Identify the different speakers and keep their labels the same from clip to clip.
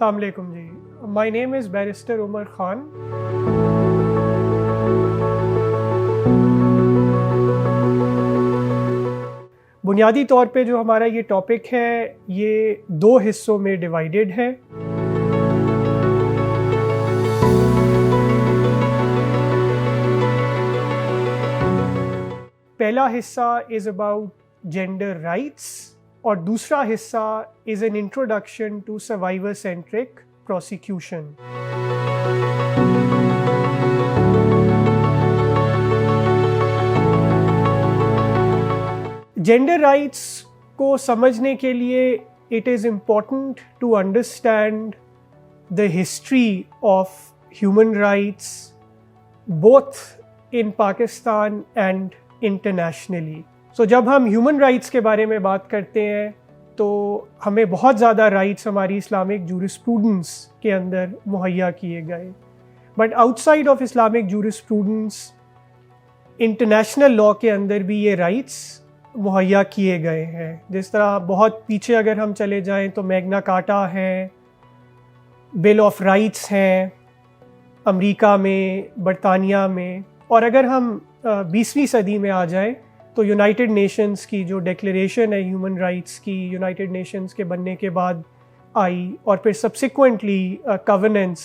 Speaker 1: السلام علیکم جی. مائی نیم از بیرسٹر عمر خان. بنیادی طور پہ جو ہمارا یہ ٹاپک ہے یہ دو حصوں میں ڈیوائیڈڈ ہے. پہلا حصہ از اباؤٹ جینڈر رائٹس اور دوسرا حصہ is an introduction to survivor centric prosecution. Gender rights کو سمجھنے کے لیے it is important to understand the history of human rights both in Pakistan and internationally. So جب ہم ہیومن رائٹس کے بارے میں بات کرتے ہیں تو ہمیں بہت زیادہ رائٹس ہماری اسلامک جورسپروڈنس کے اندر مہیا کیے گئے، but out side of Islamic jurisprudence international law کے اندر بھی یہ رائٹس مہیا کیے گئے ہیں. جس طرح بہت پیچھے اگر ہم چلے جائیں تو میگنا کارٹا ہے، بل آف رائٹس ہیں امریکہ میں، برطانیہ میں، اور اگر ہم 20ویں صدی میں آ جائیں تو یونائٹڈ نیشنز کی جو ڈیکلیریشن ہے ہیومن رائٹس کی یونائٹڈ نیشنز کے بننے کے بعد آئی، اور پھر subsequently covenants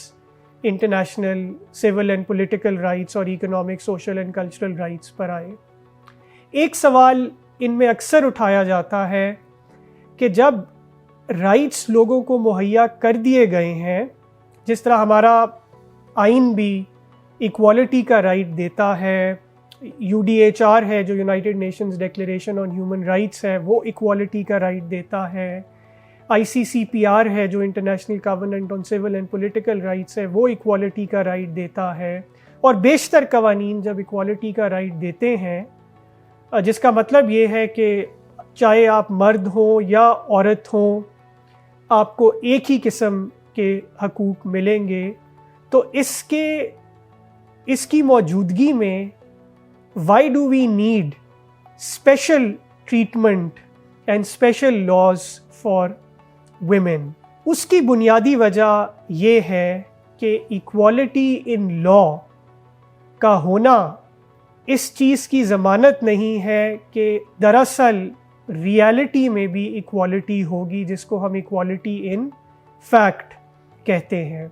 Speaker 1: international civil and political rights اور economic, social and cultural rights پر آئے. ایک سوال ان میں اکثر اٹھایا جاتا ہے کہ جب رائٹس لوگوں کو مہیا کر دیے گئے ہیں، جس طرح ہمارا آئین بھی ایکوالٹی کا رائٹ دیتا ہے، UDHR ہے جو United nations declaration on human rights ہے وہ ایکوالٹی کا رائٹ دیتا ہے، ICCPR ہے جو international covenant on civil and political rights ہے وہ ایکوالٹی کا رائٹ دیتا ہے، اور بیشتر قوانین جب ایکوالٹی کا رائٹ دیتے ہیں جس کا مطلب یہ ہے کہ چاہے آپ مرد ہوں یا عورت ہوں آپ کو ایک ہی قسم کے حقوق ملیں گے. تو اس کی موجودگی میں why do we need special treatment and special laws for women؟ اس کی بنیادی وجہ یہ ہے کہ equality in law کا ہونا اس چیز کی ضمانت نہیں ہے کہ دراصل ریالٹی میں بھی ایکوالٹی ہوگی، جس کو ہم ایکوالٹی ان فیکٹ کہتے ہیں.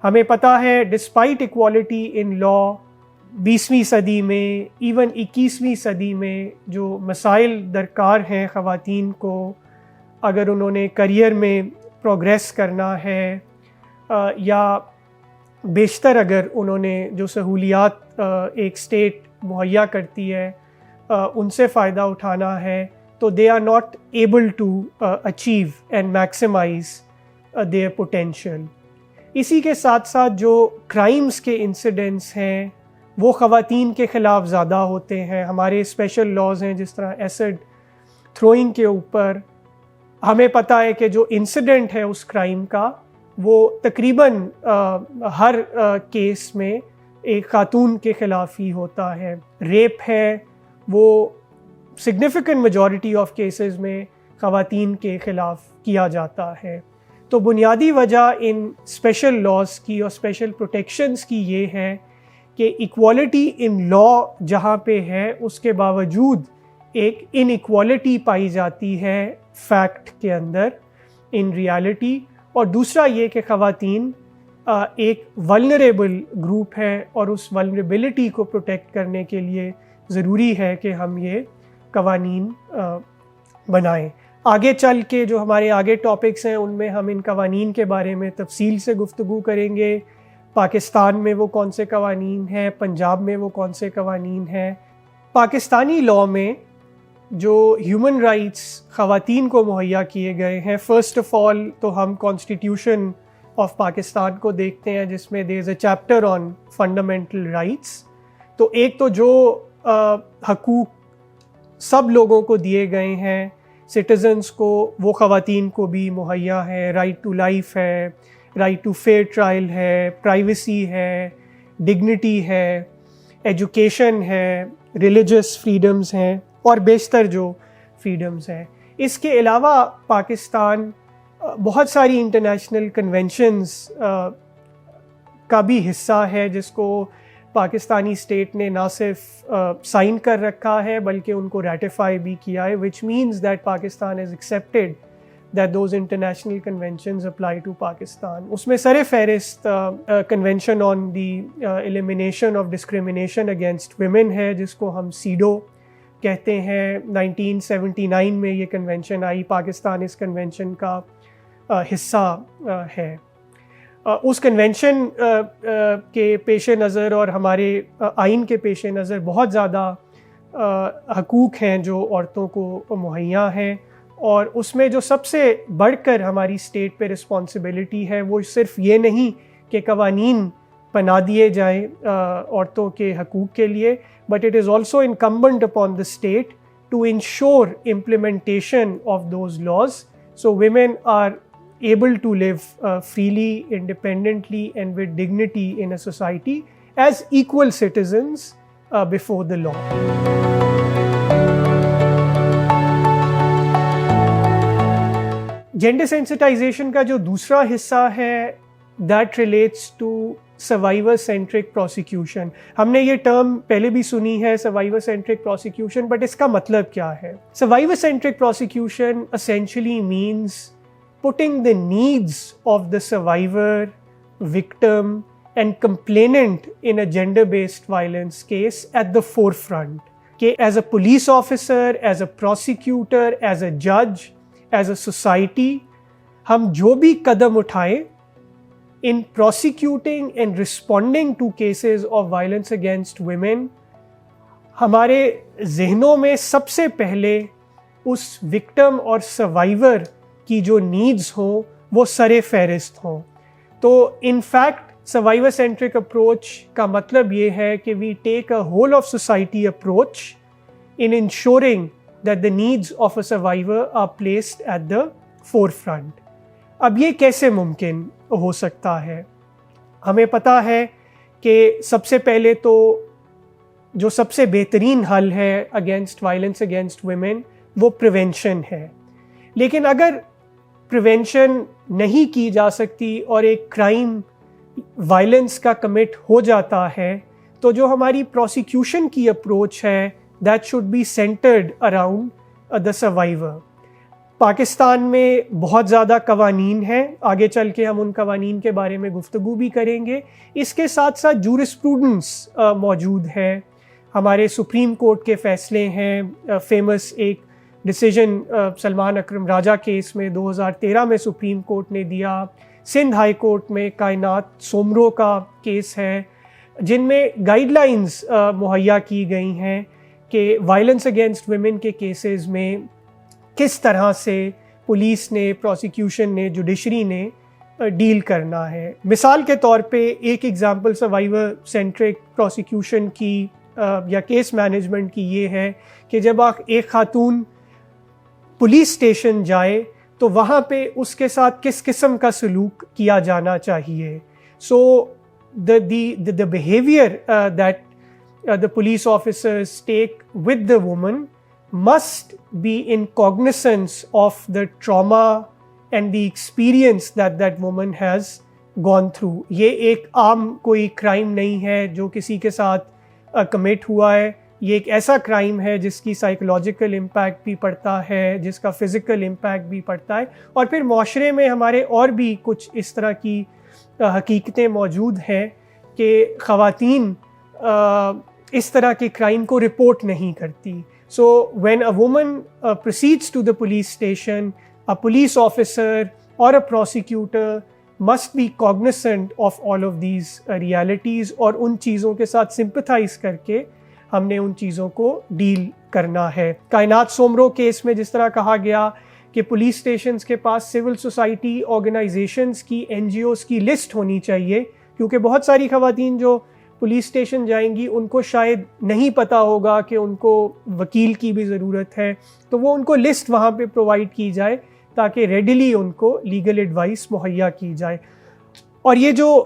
Speaker 1: ہمیں پتہ ہے ڈسپائٹ ایکوالٹی ان لاء 20ویں صدی میں، ایون 21ویں صدی میں جو مسائل درکار ہیں خواتین کو اگر انہوں نے کریئر میں پروگریس کرنا ہے یا بیشتر اگر انہوں نے جو سہولیات ایک اسٹیٹ مہیا کرتی ہے ان سے فائدہ اٹھانا ہے، تو they are not able to achieve and maximise their potential. اسی کے ساتھ ساتھ جو کرائمز کے انسیڈنٹس ہیں وہ خواتین کے خلاف زیادہ ہوتے ہیں. ہمارے اسپیشل لاز ہیں جس طرح ایسڈ تھروئنگ کے اوپر. ہمیں پتہ ہے کہ جو انسیڈنٹ ہے اس کرائم کا وہ تقریباً ہر کیس میں ایک خاتون کے خلاف ہی ہوتا ہے. ریپ ہے وہ سگنیفیکنٹ میجورٹی آف کیسز میں خواتین کے خلاف کیا جاتا ہے. تو بنیادی وجہ ان اسپیشل لاز کی اور اسپیشل پروٹیکشنز کی یہ ہے کہ ایکوالٹی ان لاء جہاں پہ ہے اس کے باوجود ایک ان ایکوالٹی پائی جاتی ہے فیکٹ کے اندر، ان ریالٹی. اور دوسرا یہ کہ خواتین ایک ولنریبل گروپ ہے اور اس ولنریبلٹی کو پروٹیکٹ کرنے کے لیے ضروری ہے کہ ہم یہ قوانین بنائیں. آگے چل کے جو ہمارے آگے ٹاپکس ہیں ان میں ہم ان قوانین کے بارے میں تفصیل سے گفتگو کریں گے. پاکستان میں وہ کون سے قوانین ہیں، پنجاب میں وہ کون سے قوانین ہیں. پاکستانی لاء میں جو ہیومن رائٹس خواتین کو مہیا کیے گئے ہیں، فرسٹ آف آل تو ہم کانسٹیٹیوشن آف پاکستان کو دیکھتے ہیں جس میں دیر از اے چیپٹر آن فنڈامنٹل رائٹس. تو ایک تو جو حقوق سب لوگوں کو دیے گئے ہیں سٹیزنس کو، وہ خواتین کو بھی مہیا ہے. رائٹ ٹو لائف ہے، رائٹ ٹو فیئر ٹرائل ہے، پرائیویسی ہے، ڈگنیٹی ہے، ایجوکیشن ہے، ریلیجس فریڈمز ہیں اور بیشتر جو فریڈمز ہیں. اس کے علاوہ پاکستان بہت ساری انٹرنیشنل کنونشنز کا بھی حصہ ہے جس کو پاکستانی اسٹیٹ نے نہ صرف سائن کر رکھا ہے بلکہ ان کو ریٹیفائی بھی کیا ہے, which means that Pakistan has accepted that those international conventions apply to Pakistan. اس میں سر فہرست convention on the elimination of discrimination against women ہے جس کو ہم سیڈو کہتے ہیں. 1979 میں یہ کنونشن آئی, پاکستان اس کنونشن کا حصہ ہے. اس کنونشن کے پیش نظر اور ہمارے آئین کے پیش نظر بہت زیادہ حقوق ہیں جو عورتوں کو مہیا ہیں, اور اس میں جو سب سے بڑھ کر ہماری اسٹیٹ پہ رسپانسبلٹی ہے وہ صرف یہ نہیں کہ قوانین بنا دیے جائیں عورتوں کے حقوق کے لیے, but it is also incumbent upon the state to ensure implementation of those laws so women are able to live freely, independently and with dignity in a society as equal citizens before the law. Gender sensitisation کا جو دوسرا حصہ ہے that relates to survivor centric prosecution. ہم نے یہ term پہلے بھی سنی ہے سروائیور سینٹرک پروسیکیوشن, بٹ اس کا مطلب کیا ہے؟ Survivor centric prosecution essentially means putting the needs of the survivor, victim and complainant in a gender-based violence case at the forefront. کہ as a police officer, as a prosecutor, as a judge, as a society, ہم جو بھی قدم اٹھائیں in prosecuting and responding to cases of violence against women, ہمارے ذہنوں میں سب سے پہلے اس وکٹم اور سروائیور کی جو نیڈز ہوں وہ سر فہرست ہوں. تو in fact survivor centric approach کا مطلب یہ ہے کہ we take a whole of society approach in ensuring that the needs of a survivor are placed at the forefront. اب یہ کیسے ممکن ہو سکتا ہے؟ ہمیں پتہ ہے کہ سب سے پہلے تو جو سب سے بہترین حل ہے اگینسٹ وائلنس اگینسٹ ویمن وہ پریونشن ہے. لیکن اگر پریونشن نہیں کی جا سکتی اور ایک کرائم وائلنس کا کمٹ ہو جاتا ہے تو جو ہماری پروسیکیوشن کی اپروچ ہے that should be centered around the survivor. Pakistan میں بہت زیادہ قوانین ہیں, آگے چل کے ہم ان قوانین کے بارے میں گفتگو بھی کریں گے. اس کے ساتھ ساتھ جورسپروڈنس موجود ہے, ہمارے سپریم کورٹ کے فیصلے ہیں. فیمس ایک ڈیسیجن سلمان اکرم راجہ کیس میں 2013 میں سپریم کورٹ نے دیا. سندھ ہائی کورٹ میں کائنات سومرو کا کیس ہے جن میں گائیڈ لائنز مہیا کی گئی ہیں کہ وائلنس اگینسٹ ویمن کے کیسز میں کس طرح سے پولیس نے, پروسیکیوشن نے, جوڈیشری نے ڈیل کرنا ہے. مثال کے طور پہ ایک ایگزامپل سروائیور سینٹرک پروسیکیوشن کی یا کیس مینجمنٹ کی یہ ہے کہ جب ایک خاتون پولیس اسٹیشن جائے تو وہاں پہ اس کے ساتھ کس قسم کا سلوک کیا جانا چاہیے. سو the behavior that the police officers take with the woman must be in cognizance of the trauma and the experience that that woman has gone through. یہ ایک عام کوئی کرائم نہیں ہے جو کسی کے ساتھ کمٹ ہوا ہے. یہ ایک ایسا کرائم ہے جس کی سائیکولوجیکل امپیکٹ بھی پڑتا ہے, جس کا فزیکل امپیکٹ بھی پڑتا ہے, اور پھر معاشرے میں ہمارے اور بھی کچھ اس طرح کی حقیقتیں موجود ہیں کہ خواتین اس طرح کے کرائم کو رپورٹ نہیں کرتی. So when a woman proceeds to the police station, a police officer اور a prosecutor must be cognizant of all of these realities, اور ان چیزوں کے ساتھ سمپتھائز کر کے ہم نے ان چیزوں کو ڈیل کرنا ہے. کائنات سومرو کیس میں جس طرح کہا گیا کہ پولیس اسٹیشنز کے پاس سول سوسائٹی آرگنائزیشنز کی, این جی اوز کی لسٹ ہونی چاہیے, کیونکہ بہت ساری خواتین جو پولیس اسٹیشن جائیں گی ان کو شاید نہیں پتہ ہوگا کہ ان کو وکیل کی بھی ضرورت ہے, تو وہ ان کو لسٹ وہاں پہ پرووائڈ کی جائے تاکہ ریڈیلی ان کو لیگل ایڈوائس مہیا کی جائے. اور یہ جو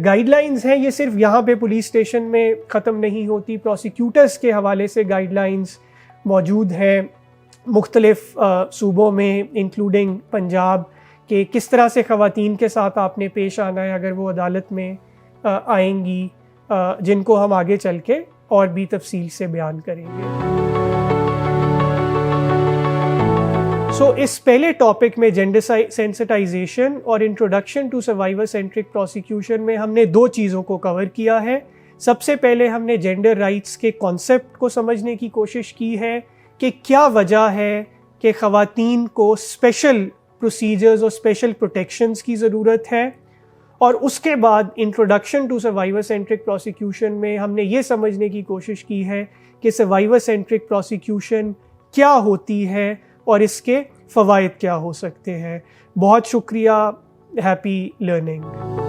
Speaker 1: گائیڈ لائنز ہیں یہ صرف یہاں پہ پولیس اسٹیشن میں ختم نہیں ہوتی, پروسیکیوٹرز کے حوالے سے گائیڈ لائنز موجود ہیں مختلف صوبوں میں انکلوڈنگ پنجاب. کہ کس طرح سے خواتین کے ساتھ آپ نے پیش آنا ہے اگر وہ عدالت میں آئیں گی، جن کو ہم آگے چل کے اور بھی تفصیل سے بیان کریں گے۔ اس پہلے ٹاپک میں جینڈر سینسٹائزیشن اور introduction to survivor centric prosecution میں ہم نے 2 چیزوں کو کور کیا ہے۔ سب سے پہلے ہم نے جینڈر رائٹس کے کانسیپٹ کو سمجھنے کی کوشش کی ہے کہ کیا وجہ ہے کہ خواتین کو اسپیشل پروسیجرز اور اسپیشل پروٹیکشنز کی ضرورت ہے، اور اس کے بعد introduction to survivor centric prosecution میں ہم نے یہ سمجھنے کی کوشش کی ہے کہ سروائیور سینٹرک پروسیکیوشن کیا ہوتی ہے اور اس کے فوائد کیا ہو سکتے ہیں۔ بہت شکریہ، ہیپی لرننگ۔